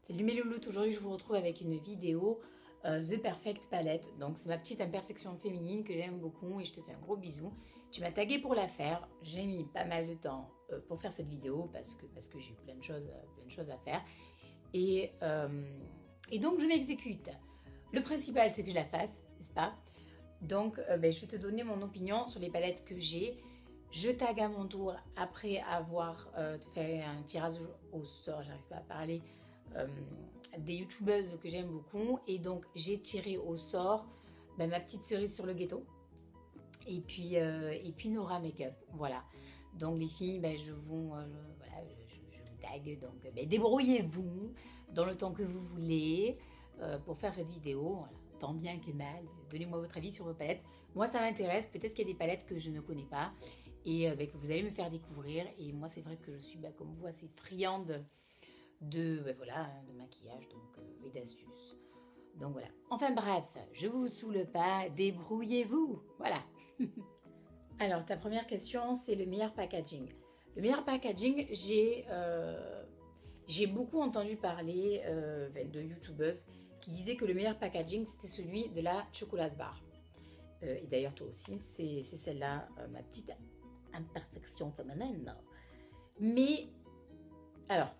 Salut mes louloutes, aujourd'hui je vous retrouve avec une vidéo The Perfect Palette. Donc c'est ma petite imperfection féminine que j'aime beaucoup et je te fais un gros bisou. Tu m'as tagué pour la faire, j'ai mis pas mal de temps pour faire cette vidéo parce que j'ai eu plein de choses à faire. Et donc je m'exécute. Le principal c'est que je la fasse, n'est-ce pas? Donc je vais te donner mon opinion sur les palettes que j'ai. Je tag à mon tour après avoir fait un tirage au sort, j'arrive pas à parler, des youtubeuses que j'aime beaucoup. Et donc j'ai tiré au sort ma petite cerise sur le gâteau. Et puis Nora Makeup, voilà. Donc les filles, je vous tag, donc débrouillez-vous dans le temps que vous voulez pour faire cette vidéo. Voilà. Tant bien que mal, donnez-moi votre avis sur vos palettes. Moi ça m'intéresse, peut-être qu'il y a des palettes que je ne connais pas et que vous allez me faire découvrir. Et moi c'est vrai que je suis comme vous assez friande de maquillage et d'astuces. Donc voilà. Enfin bref, je vous saoule pas, débrouillez-vous. Voilà. Alors ta première question, c'est le meilleur packaging. Le meilleur packaging, j'ai beaucoup entendu parler de youtubeuses qui disaient que le meilleur packaging c'était celui de la chocolate bar. Et d'ailleurs toi aussi, c'est celle-là, ma petite imperfection féminine. Mais alors,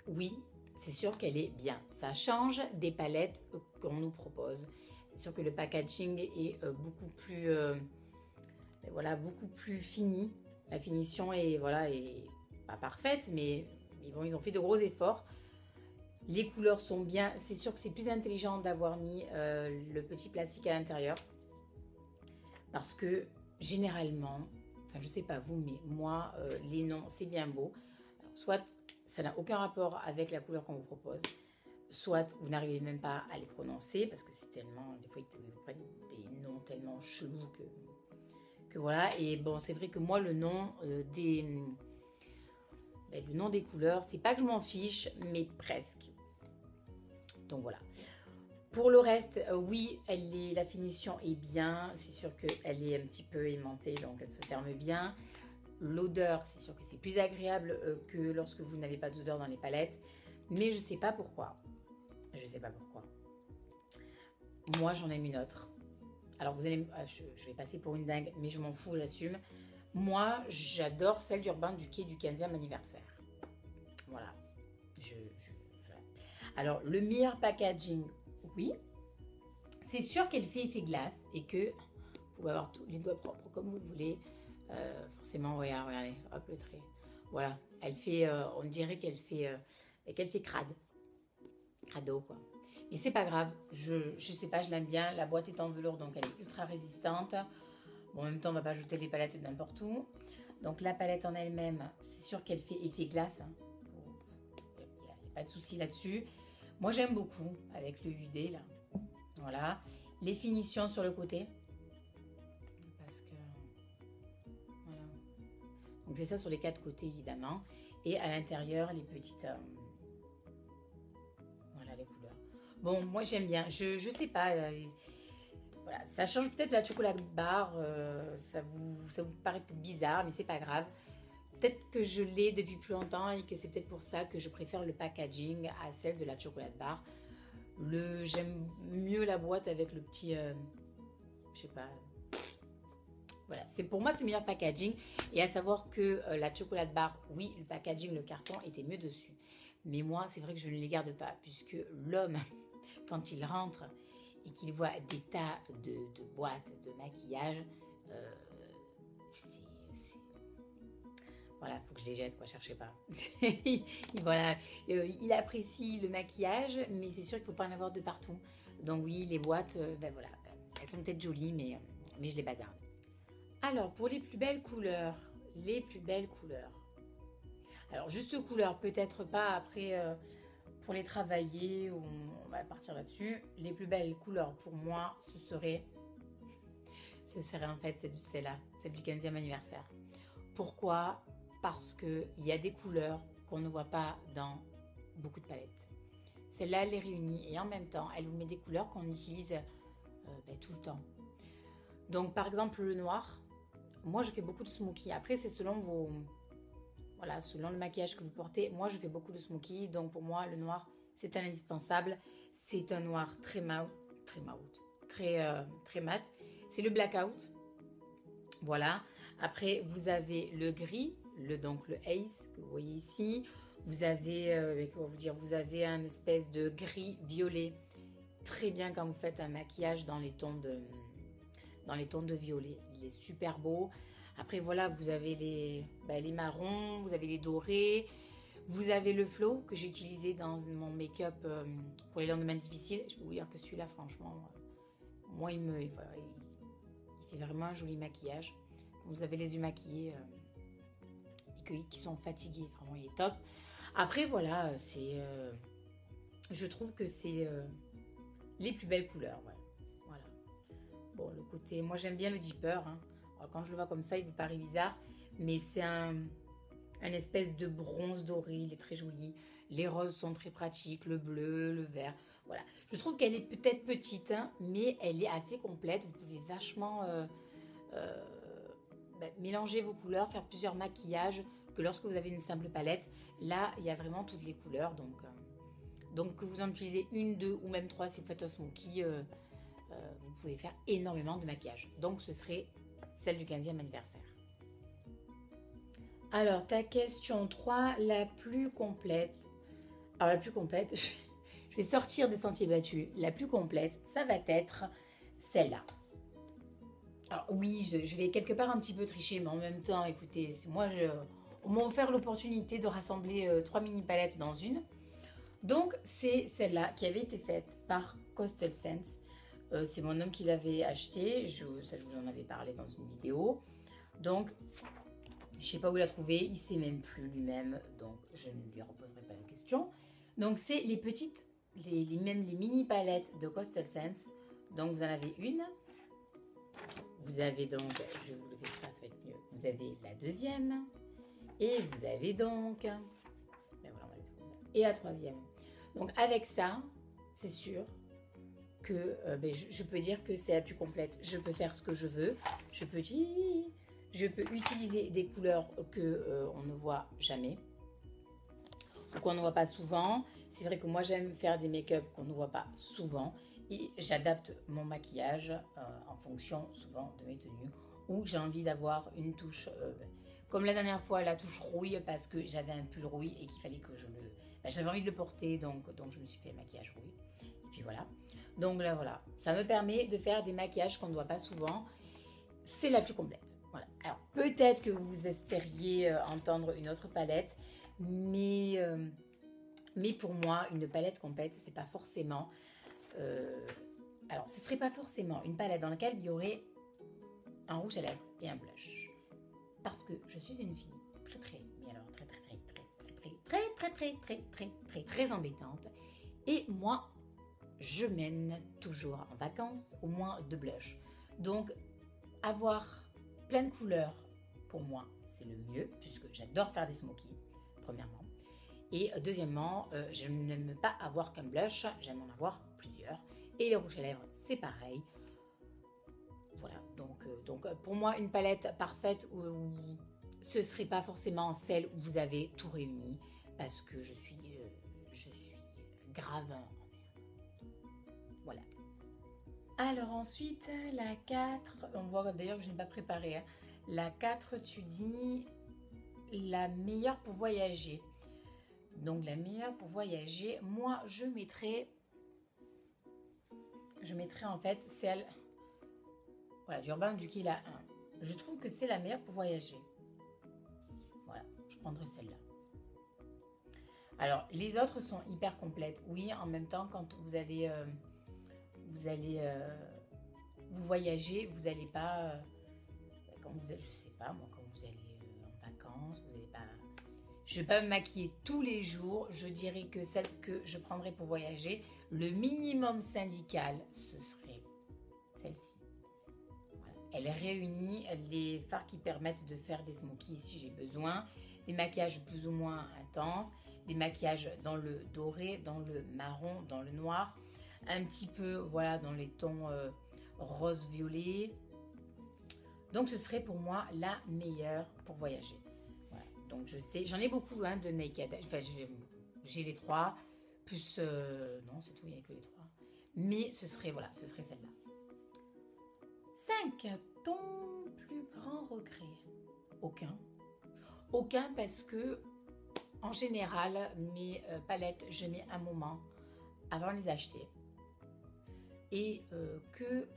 oui, c'est sûr qu'elle est bien. Ça change des palettes qu'on nous propose. C'est sûr que le packaging est beaucoup plus fini. La finition est pas parfaite, mais bon, ils ont fait de gros efforts. Les couleurs sont bien. C'est sûr que c'est plus intelligent d'avoir mis le petit plastique à l'intérieur. Parce que généralement, enfin je sais pas vous, mais moi, les noms, c'est bien beau. Alors, soit ça n'a aucun rapport avec la couleur qu'on vous propose, soit vous n'arrivez même pas à les prononcer parce que c'est tellement, des fois ils prennent des noms tellement chelous que voilà. Et bon, c'est vrai que moi le nom des couleurs, c'est pas que je m'en fiche, mais presque. Donc voilà. Pour le reste, oui, la finition est bien. C'est sûr qu'elle est un petit peu aimantée, donc elle se ferme bien. L'odeur, c'est sûr que c'est plus agréable que lorsque vous n'avez pas d'odeur dans les palettes. Mais je sais pas pourquoi. Je sais pas pourquoi. Moi, j'en aime une autre. Alors, vous allez, je vais passer pour une dingue, mais je m'en fous, j'assume. Moi, j'adore celle d'Urban du quai du 15e anniversaire. Voilà. Voilà. Alors, le meilleur packaging, oui. C'est sûr qu'elle fait effet glace et que vous pouvez avoir tous les doigts propres comme vous le voulez. Forcément, regardez, hop le trait. Voilà, elle fait, on dirait qu'elle fait crade. Crado, quoi. Mais c'est pas grave, je sais pas, je l'aime bien. La boîte est en velours, donc elle est ultra résistante. Bon, en même temps, on va pas ajouter les palettes n'importe où. Donc la palette en elle-même, c'est sûr qu'elle fait effet glace. Il n'y a pas de souci là-dessus. Moi, j'aime beaucoup avec le UD, là. Voilà. Les finitions sur le côté. Parce que... Voilà. Donc c'est ça sur les 4 côtés, évidemment. Et à l'intérieur, les petites... Voilà, les couleurs. Bon, moi, j'aime bien. Je sais pas... voilà, ça change peut-être la chocolat bar. Ça vous paraît peut-être bizarre, mais c'est pas grave. Peut-être que je l'ai depuis plus longtemps et que c'est peut-être pour ça que je préfère le packaging à celle de la chocolat bar. J'aime mieux la boîte avec le petit... je sais pas... Voilà, pour moi, c'est le meilleur packaging. Et à savoir que la chocolate bar, oui, le packaging, le carton était mieux dessus. Mais moi, c'est vrai que je ne les garde pas, puisque l'homme, quand il rentre et qu'il voit des tas de boîtes de maquillage, voilà, faut que je les jette, quoi, cherchez pas. Voilà, il apprécie le maquillage, mais c'est sûr qu'il ne faut pas en avoir de partout. Donc oui, les boîtes, voilà, elles sont peut-être jolies, mais je les bazarde. Alors, pour les plus belles couleurs, alors, juste couleurs, peut-être pas après, pour les travailler, on va partir là-dessus. Les plus belles couleurs, pour moi, ce serait en fait celle-là, celle du 15e anniversaire. Pourquoi? Parce qu'il y a des couleurs qu'on ne voit pas dans beaucoup de palettes. Celle-là, elle les réunit et en même temps, elle vous met des couleurs qu'on utilise tout le temps. Donc, par exemple, le noir, moi, je fais beaucoup de smoky. Après, c'est selon selon le maquillage que vous portez. Moi, je fais beaucoup de smoky. Donc, pour moi, le noir, c'est un indispensable. C'est un noir très mat, très mat. C'est le blackout. Voilà. Après, vous avez le gris, donc le Ace que vous voyez ici. Vous avez, comment vous dire, vous avez un espèce de gris violet. Très bien quand vous faites un maquillage dans les tons de violet. Il est super beau. Après, voilà, vous avez les marrons, vous avez les dorés. Vous avez le flow que j'ai utilisé dans mon make-up pour les lendemains difficiles. Je peux vous dire que celui-là, franchement, moi, il fait vraiment un joli maquillage. Vous avez les yeux maquillés et qui sont fatigués. Vraiment, il est top. Après, voilà, je trouve que c'est les plus belles couleurs. Ouais. Voilà. Bon, le côté... Moi, j'aime bien le Deeper. Hein. Alors, quand je le vois comme ça, il vous paraît bizarre. Mais c'est un espèce de bronze doré. Il est très joli. Les roses sont très pratiques. Le bleu, le vert. Voilà. Je trouve qu'elle est peut-être petite, hein, mais elle est assez complète. Vous pouvez vachement... mélanger vos couleurs, faire plusieurs maquillages que lorsque vous avez une simple palette. Là, il y a vraiment toutes les couleurs. Donc que vous en utilisez une, deux ou même trois si vous faites un smoky, vous pouvez faire énormément de maquillage. Donc ce serait celle du 15e anniversaire. Alors, ta question 3, la plus complète. Alors la plus complète, je vais sortir des sentiers battus. La plus complète, ça va être celle-là. Alors oui, je vais quelque part un petit peu tricher, mais en même temps, écoutez, on m'a offert l'opportunité de rassembler 3 mini palettes dans une. Donc c'est celle-là qui avait été faite par Coastal Scents. C'est mon homme qui l'avait acheté, ça je vous en avais parlé dans une vidéo. Donc je ne sais pas où il l'a trouvé, il ne sait même plus lui-même, donc je ne lui reposerai pas la question. Donc c'est les petites, les mini palettes de Coastal Scents. Donc vous en avez une. Vous avez donc, je vais vous lever ça, ça va être mieux. Vous avez la deuxième. Et vous avez donc, ben voilà, et la troisième. Donc avec ça, c'est sûr que je peux dire que c'est la plus complète. Je peux faire ce que je veux. Je peux utiliser des couleurs que on ne voit jamais. Ou qu'on ne voit pas souvent. C'est vrai que moi j'aime faire des make-up qu'on ne voit pas souvent. Et j'adapte mon maquillage en fonction souvent de mes tenues où j'ai envie d'avoir une touche, comme la dernière fois, la touche rouille parce que j'avais un pull rouille et qu'il fallait que j'avais envie de le porter, donc je me suis fait un maquillage rouille. Et puis voilà. Donc là, voilà. Ça me permet de faire des maquillages qu'on ne voit pas souvent. C'est la plus complète. Voilà. Alors peut-être que vous espériez entendre une autre palette, mais pour moi, une palette complète, c'est pas forcément... alors, ce serait pas forcément une palette dans laquelle il y aurait un rouge à lèvres et un blush. Parce que je suis une fille très embêtante. Et moi, je mène toujours en vacances au moins 2 blushs. Donc, avoir plein de couleurs, pour moi, c'est le mieux, puisque j'adore faire des smokies, premièrement. Et deuxièmement, je n'aime pas avoir qu'un blush, j'aime en avoir plusieurs. Et les rouges à lèvres, c'est pareil. Voilà, donc pour moi, une palette parfaite, ce ne serait pas forcément celle où vous avez tout réuni, parce que je suis grave. Voilà. Alors ensuite, la 4, on voit d'ailleurs que je n'ai pas préparé. Hein. La 4, tu dis la meilleure pour voyager. Donc la meilleure pour voyager, moi je mettrais en fait celle, voilà, d'Urban Decay la 1. Je trouve que c'est la meilleure pour voyager. Voilà, je prendrai celle-là. Alors les autres sont hyper complètes. Oui, en même temps quand vous allez vous voyager, vous n'allez pas quand vous êtes, je sais pas moi, quand vous allez en vacances, vous n'allez pas. Je ne vais pas me maquiller tous les jours. Je dirais que celle que je prendrais pour voyager, le minimum syndical, ce serait celle-ci. Voilà. Elle réunit les fards qui permettent de faire des smokies si j'ai besoin, des maquillages plus ou moins intenses, des maquillages dans le doré, dans le marron, dans le noir, un petit peu voilà dans les tons rose-violet. Donc ce serait pour moi la meilleure pour voyager. Donc je sais, j'en ai beaucoup hein, de Naked, enfin j'ai les 3, Plus, non, c'est tout, il n'y a que les 3. Mais ce serait, voilà, ce serait celle-là. 5. Ton plus grand regret? Aucun. Aucun parce que, en général, mes palettes, je mets un moment avant de les acheter. Et que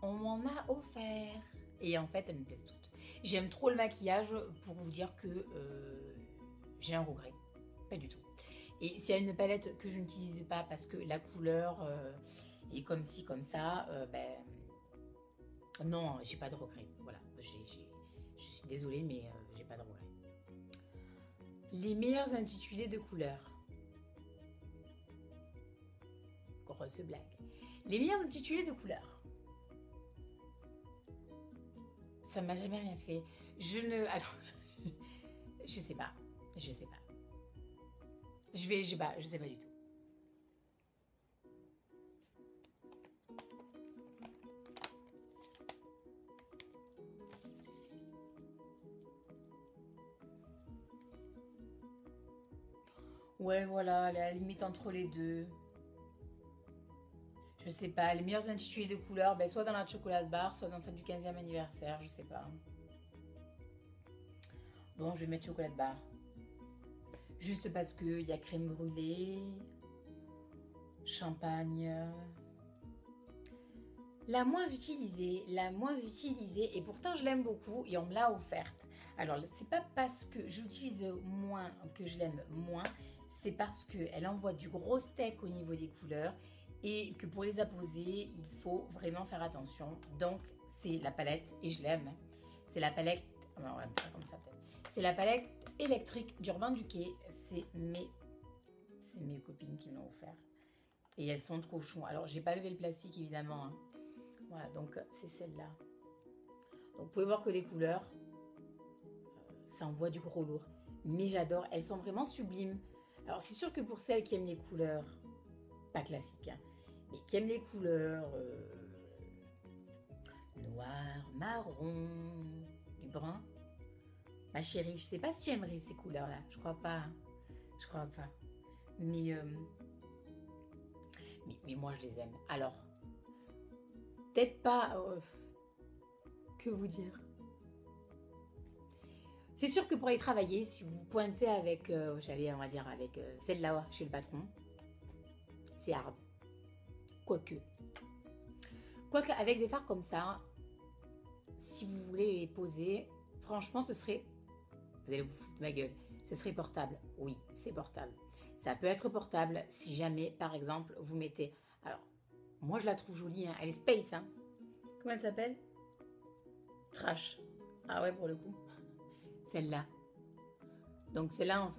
on m'en a offert. Et en fait, elles me plaisent toutes. J'aime trop le maquillage pour vous dire que j'ai un regret. Pas du tout. Et s'il y a une palette que je n'utilise pas parce que la couleur est comme ci, comme ça, ben non, j'ai pas de regret. Voilà, je suis désolée, mais j'ai pas de regret. Les meilleurs intitulés de couleurs. Grosse blague. Les meilleurs intitulés de couleurs. Ça m'a jamais rien fait. Je ne... Alors, je sais pas. Je sais pas. Je sais pas du tout. Ouais, voilà, à la limite entre les deux. Je sais pas, les meilleurs intitulés de couleurs, ben, soit dans la chocolat bar, soit dans celle du 15e anniversaire, je sais pas. Bon, je vais mettre chocolat bar. Juste parce qu'il y a crème brûlée, champagne. La moins utilisée, et pourtant je l'aime beaucoup et on me l'a offerte. Alors, c'est pas parce que j'utilise moins que je l'aime moins, c'est parce qu'elle envoie du gros steak au niveau des couleurs et que pour les apposer, il faut vraiment faire attention. Donc, c'est la palette, et je l'aime, c'est la palette, on va faire comme ça peut-être. C'est la palette électrique d'Urban Decay, c'est mes copines qui me l'ont offert. Et elles sont trop choues. Alors, j'ai pas levé le plastique évidemment, hein. Voilà, donc c'est celle-là. Donc, vous pouvez voir que les couleurs, ça envoie du gros lourd. Mais j'adore, elles sont vraiment sublimes. Alors, c'est sûr que pour celles qui aiment les couleurs, pas classiques, hein, mais qui aiment les couleurs noir, marron, du brun, ma chérie, je sais pas si tu aimerais ces couleurs-là. Je crois pas. Hein. Je crois pas. Mais moi, je les aime. Alors, peut-être pas... que vous dire? C'est sûr que pour aller travailler, si vous pointez avec, on va dire avec celle-là chez le patron, c'est hard. Quoique, avec des fards comme ça, si vous voulez les poser, franchement, ce serait... Vous allez vous foutre de ma gueule. Ce serait portable. Oui, c'est portable. Ça peut être portable si jamais, par exemple, vous mettez... Alors, moi, je la trouve jolie. Hein. Elle est space. Hein. Comment elle s'appelle? Trash. Ah ouais, pour le coup. Celle-là. Donc, celle-là,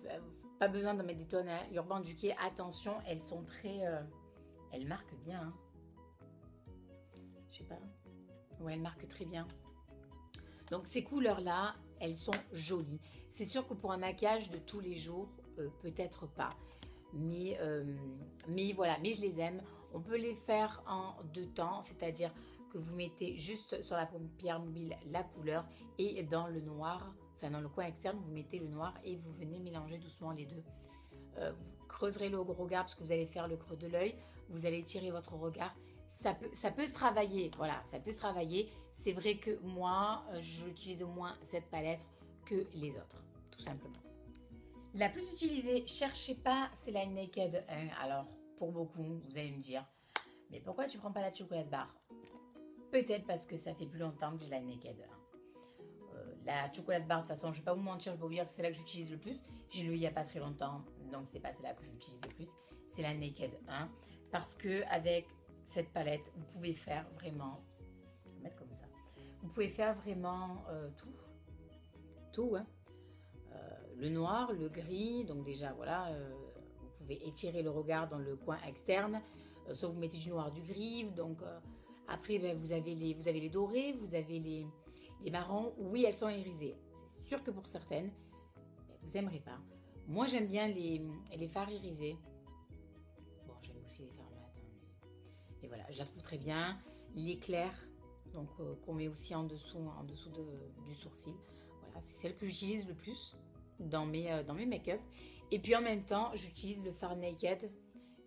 pas besoin d'en mettre des tonnes. Hein. Urban Decay, attention, elles sont très... elles marquent bien. Hein. Je sais pas. Ouais, elles marquent très bien. Donc, ces couleurs-là, elles sont jolies. C'est sûr que pour un maquillage de tous les jours, peut-être pas. Mais voilà, mais je les aime. On peut les faire en 2 temps, c'est-à-dire que vous mettez juste sur la paupière mobile la couleur et dans le noir, enfin dans le coin externe, vous mettez le noir et vous venez mélanger doucement les deux. Vous creuserez le regard parce que vous allez faire le creux de l'œil, vous allez tirer votre regard. Ça peut se travailler, voilà, ça peut se travailler. C'est vrai que moi, j'utilise moins cette palette que les autres, tout simplement. La plus utilisée, cherchez pas, c'est la Naked 1. Alors, pour beaucoup, vous allez me dire, mais pourquoi tu prends pas la chocolat bar? Peut-être parce que ça fait plus longtemps que j'ai la Naked 1. La chocolat bar, de toute façon, je vais pas vous mentir, je vais vous dire que c'est là que j'utilise le plus. J'ai eu il y a pas très longtemps, donc c'est pas celle-là que j'utilise le plus. C'est la Naked 1. Parce que avec cette palette, vous pouvez faire vraiment, je vais mettre comme ça, vous pouvez faire vraiment tout, hein. Le noir, le gris, donc déjà voilà, vous pouvez étirer le regard dans le coin externe, soit vous mettez du noir, du gris, donc après ben, vous avez les dorés, vous avez les marrons, oui elles sont irisées, c'est sûr que pour certaines, ben, vous n'aimerez pas. Moi j'aime bien les fards irisés, bon j'aime aussi les fards mat, hein, mais voilà, je la trouve très bien, les clairs, donc qu'on met aussi en dessous du sourcil, voilà, c'est celle que j'utilise le plus dans mes make-up. Et puis en même temps, j'utilise le fard Naked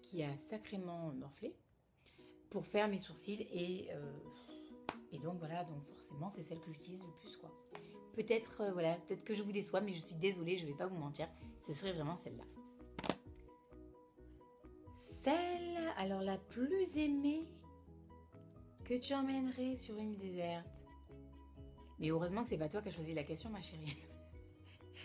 qui a sacrément morflé pour faire mes sourcils et donc voilà, donc forcément c'est celle que j'utilise le plus quoi. Peut-être voilà, peut-être que je vous déçois, mais je suis désolée, je vais pas vous mentir, ce serait vraiment celle-là. Celle, alors la plus aimée que tu emmènerais sur une île déserte. Mais heureusement que c'est pas toi qui as choisi la question, ma chérie.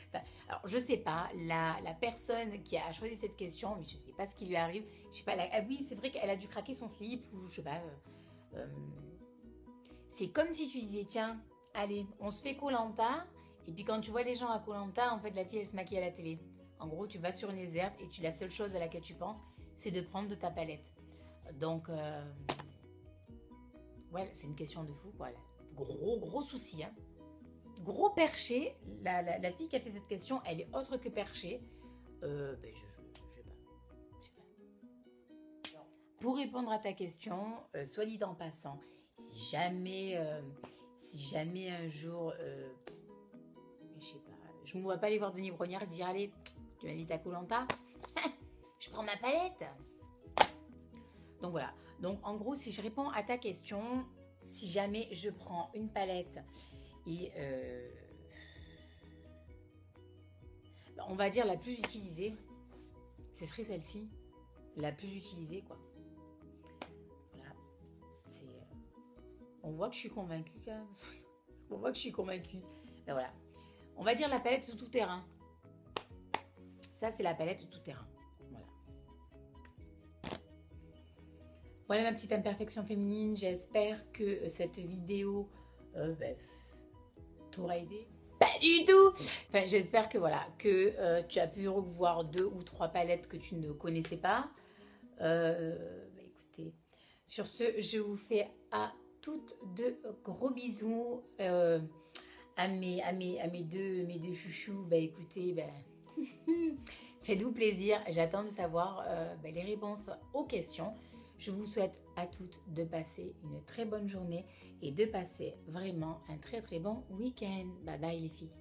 Enfin, alors je sais pas, la personne qui a choisi cette question, mais je sais pas ce qui lui arrive. Je sais pas, ah oui, c'est vrai qu'elle a dû craquer son slip ou je sais pas. C'est comme si tu disais, tiens, allez, on se fait Koh-Lanta. Et puis quand tu vois les gens à Koh-Lanta, en fait, la fille, elle se maquille à la télé. En gros, tu vas sur une déserte et la seule chose à laquelle tu penses, c'est de prendre de ta palette. Donc, ouais, c'est une question de fou, quoi. Gros souci, hein. Gros perché. La fille qui a fait cette question, elle est autre que perchée. Ben, je sais pas. Pour répondre à ta question, soit dit en passant, si jamais un jour, je sais pas, je ne me vois pas aller voir Denis Brognard et lui dire allez, tu m'invites à Koh-Lanta, je prends ma palette. Donc voilà. Donc en gros, si je réponds à ta question, si jamais je prends une palette et on va dire la plus utilisée, ce serait celle-ci, la plus utilisée quoi. Voilà. On voit que je suis convaincue quand même. On voit que je suis convaincue. Ben voilà. On va dire la palette tout terrain. Ça, c'est la palette tout terrain. Voilà. Voilà ma petite imperfection féminine. J'espère que cette vidéo t'aura aidé. Pas du tout. Enfin, j'espère que voilà, que tu as pu revoir 2 ou 3 palettes que tu ne connaissais pas. Écoutez, sur ce, je vous fais à toutes de gros bisous. À mes deux chouchous, écoutez, faites-vous plaisir. J'attends de savoir les réponses aux questions. Je vous souhaite à toutes de passer une très bonne journée et de passer vraiment un très bon week-end. Bye bye les filles.